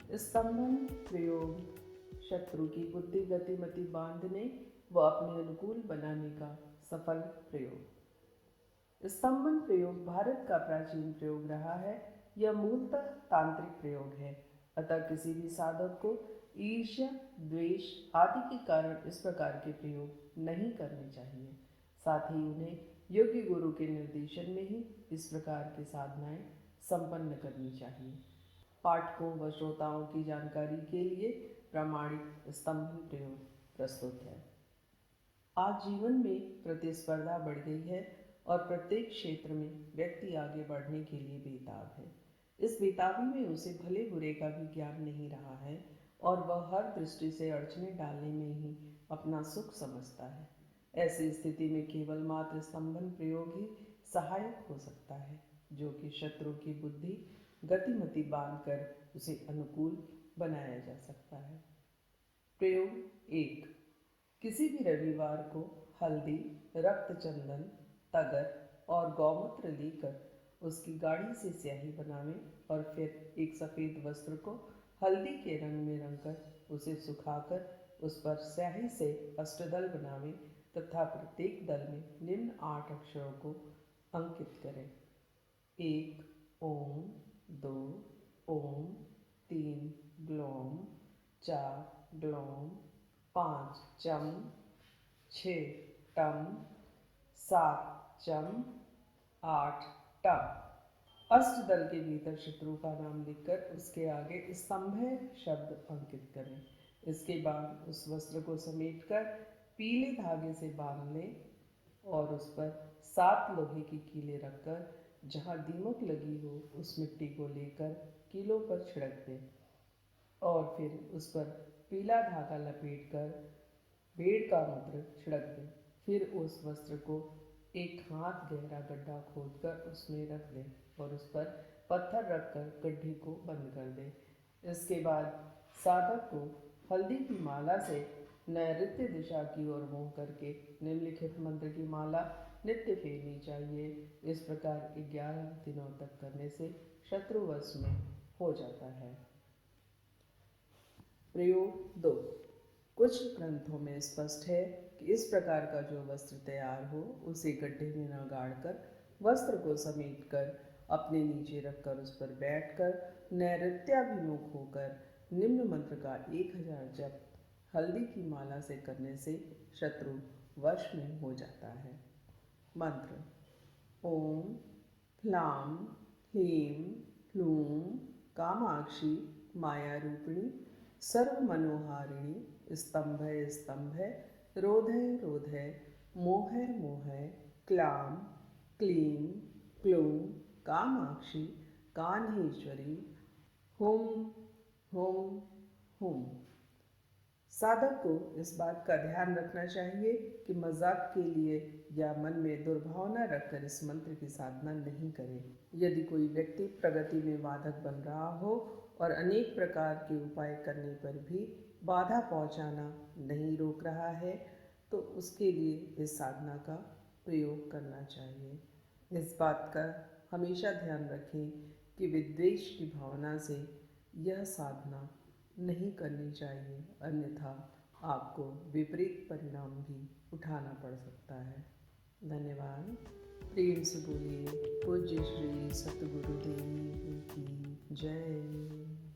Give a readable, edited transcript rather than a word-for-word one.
स्तंभन प्रयोग शत्रु की बुद्धि गतिमति बांधने व अपने अनुकूल बनाने का सफल प्रयोग। स्तंभन प्रयोग भारत का प्राचीन प्रयोग रहा है। यह मूलतः तांत्रिक प्रयोग है, अतः किसी भी साधक को ईर्ष्या, द्वेष आदि के कारण इस प्रकार के प्रयोग नहीं करने चाहिए। साथ ही उन्हें योग्य गुरु के निर्देशन में ही इस प्रकार की साधनाएं संपन्न करनी चाहिए। पाठकों व श्रोताओं की जानकारी के लिए प्रामाणिक स्तंभन प्रयोग प्रस्तुत है। आज जीवन में प्रतिस्पर्धा बढ़ गई है और प्रत्येक क्षेत्र में व्यक्ति आगे बढ़ने के लिए बेताब है। इस बेताबी में उसे भले बुरे का भी ज्ञान नहीं रहा है और वह हर दृष्टि से अड़चने डालने में ही अपना सुख समझता है। ऐसी स्थिति में केवल मात्र स्तंभन प्रयोग ही सहायक हो सकता है, जो कि शत्रु की बुद्धि गतिमति बांधकर उसे अनुकूल बनाया जा सकता है। प्रयोग 1। किसी भी रविवार को हल्दी, रक्त चंदन, तगर और गौमूत्र लेकर उसकी गाढ़ी से स्याही बनावें और फिर एक सफ़ेद वस्त्र को हल्दी के रंग में रंगकर उसे सुखाकर उस पर स्याही से अष्टदल बनावें तथा प्रत्येक दल में निम्न 8 अक्षरों को अंकित करें। 1 ओम, 2 ओम, 3 ग्लोम, 4 ग्लोम, 5 चम, 6 टम, 7 चम, 8 टम। अष्टदल के भीतर शत्रु का नाम लिखकर उसके आगे स्तंभय शब्द अंकित करें। इसके बाद उस वस्त्र को समेटकर पीले धागे से बांध लें और उस पर 7 लोहे की कीलें रखकर जहाँ दीमक लगी हो उस मिट्टी को लेकर कीलों पर छिड़क दें और फिर उस पर पीला धागा लपेटकर भेड़ का मूत्र छिड़क दें। फिर उस वस्त्र को एक हाथ गहरा गड्ढा खोदकर उसमें रख दें और उस पर पत्थर रखकर गड्ढे को बंद कर दें। इसके बाद साधक को हल्दी की माला से नैऋत्य दिशा की ओर मुँह करके निम्नलिखित मंत्र की माला नित्य फेरनी चाहिए। इस प्रकार 11 दिनों तक करने से शत्रु वश में हो जाता है। प्रयोग 2। कुछ ग्रंथों में स्पष्ट है कि इस प्रकार का जो वस्त्र तैयार हो उसे गड्ढे में न गाड़कर वस्त्र को समेटकर अपने नीचे रखकर उस पर बैठकर नैऋत्याभिमुख होकर निम्न मंत्र का 1000 जप हल्दी की माला से करने से शत्रु वश में हो जाता है। मंत्र: ओम ह्लां ह्लीं ह्लूं कामाक्षी माया रूपिणी सर्वमनोहारिणी स्तंभय स्तंभय रोधय रोधय मोहय मोहय क्लां क्लीं क्लूं कामाक्षी कान्हेश्वरी हुम हुम हुम। साधक को इस बात का ध्यान रखना चाहिए कि मजाक के लिए या मन में दुर्भावना रखकर इस मंत्र की साधना नहीं करें। यदि कोई व्यक्ति प्रगति में बाधक बन रहा हो और अनेक प्रकार के उपाय करने पर भी बाधा पहुंचाना नहीं रोक रहा है, तो उसके लिए इस साधना का प्रयोग करना चाहिए। इस बात का हमेशा ध्यान रखें कि विद्वेष की भावना से यह साधना नहीं करनी चाहिए, अन्यथा आपको विपरीत परिणाम भी उठाना पड़ सकता है। धन्यवाद। प्रेम से बोलिए पूज्य श्री सतगुरुदेव की जय।